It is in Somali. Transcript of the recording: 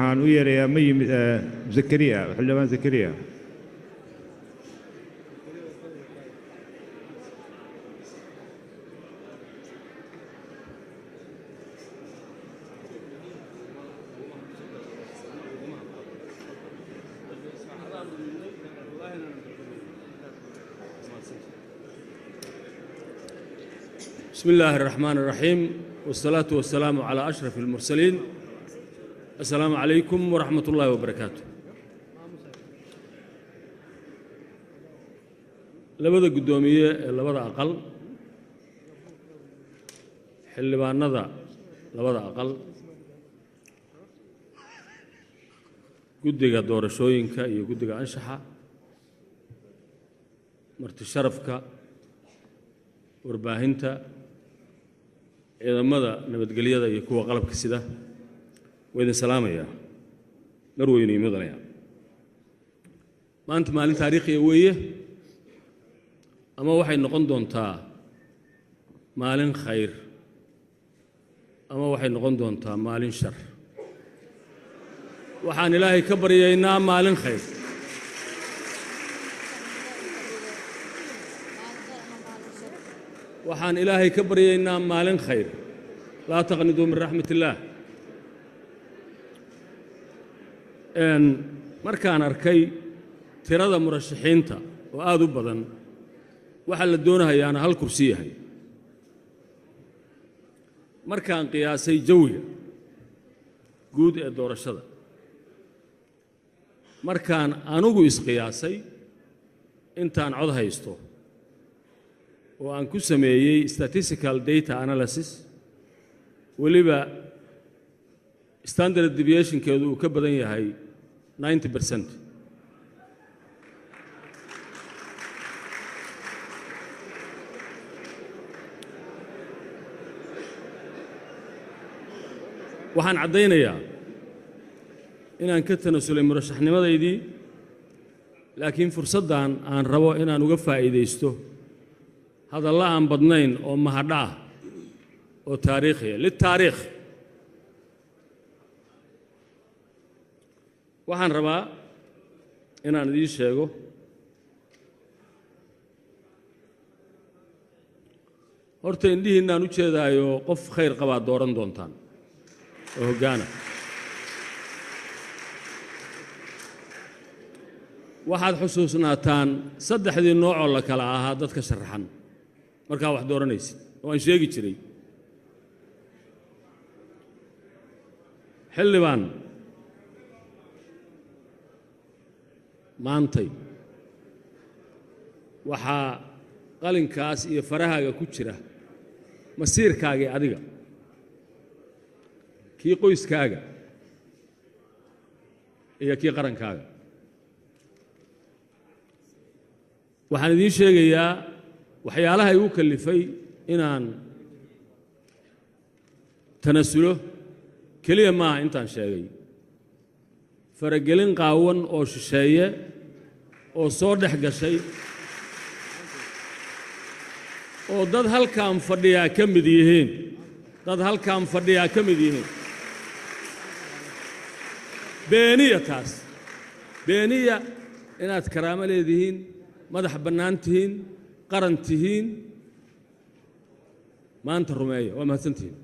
waxaan u yeerayaa ma yimid Zakariya xildhibaan Zakariya. بسم الله الرحمن الرحيم والصلاة والسلام على أشرف المرسلين. السلام عليكم ورحمة الله وبركاته. لبدا قدومية لبدا أقل حلبان نضع لبدا أقل قدقى دور شوينكا يقدقى أنشحة مرت شرفك warbaahinta ciidamada nabadgelyada iyo kuwa qalabka sida way salaamaya marweyne mudanaya maanta maalin taariikhi weeye ama waxay noqon doontaa maalin khayr ama waxay noqon doontaa maalin shar waxaan ilaahay ka baryaynaa maalin khayr waxaan ilaahay ka baryaynaa maalin khayr laa taqniduu min raxmat illaah markaan arkay tirada murashaxiinta oo aad u badan waxaa la doonahayaana hal kursi yahay markaan qiyaasay jawiga guud ee doorashada markaan anugu isqiyaasay intaan cod haysto oo aan ku sameeyay statistical data analysis waliba standard deviation keedu uu ka badan yahay 90%. waxaan caddaynayaa inaan ka tanasulay murashaxnimadaydii laakiin fursaddan aan rabo inaan uga faa'iidaysto hadalla aan badnayn oo mahadha ah oo taariikhiya litaariikh waxaan rabaa inaan idiin sheego horta indhihiinaan u jeedaayo qof khayr qabaa dooran doontaan oo hoggaana waxaad xusuusnaataan saddexdii noocoo la kala ahaa dadka sharaxan markaa wax dooranaysid oo aan sheegi jiray xildhibaan maantay waxaa qalinkaas iyo farahaaga ku jira masiirkaagii adiga kii qoyskaaga iyo kii qarankaaga waxaan idiin sheegayaa waxyaalaha igu kallifay inaan tanasulo keliya maaha intaan sheegay faragelin qaawan oo shisheeye oo soo dhex gashay oo dad halkaan fadhiyaa ka mid yihiin beeniya taas beeniya inaad karaamo leedihiin madax bannaan tihiin qaran tihiin maanta rumeeya waa mahadsantihiin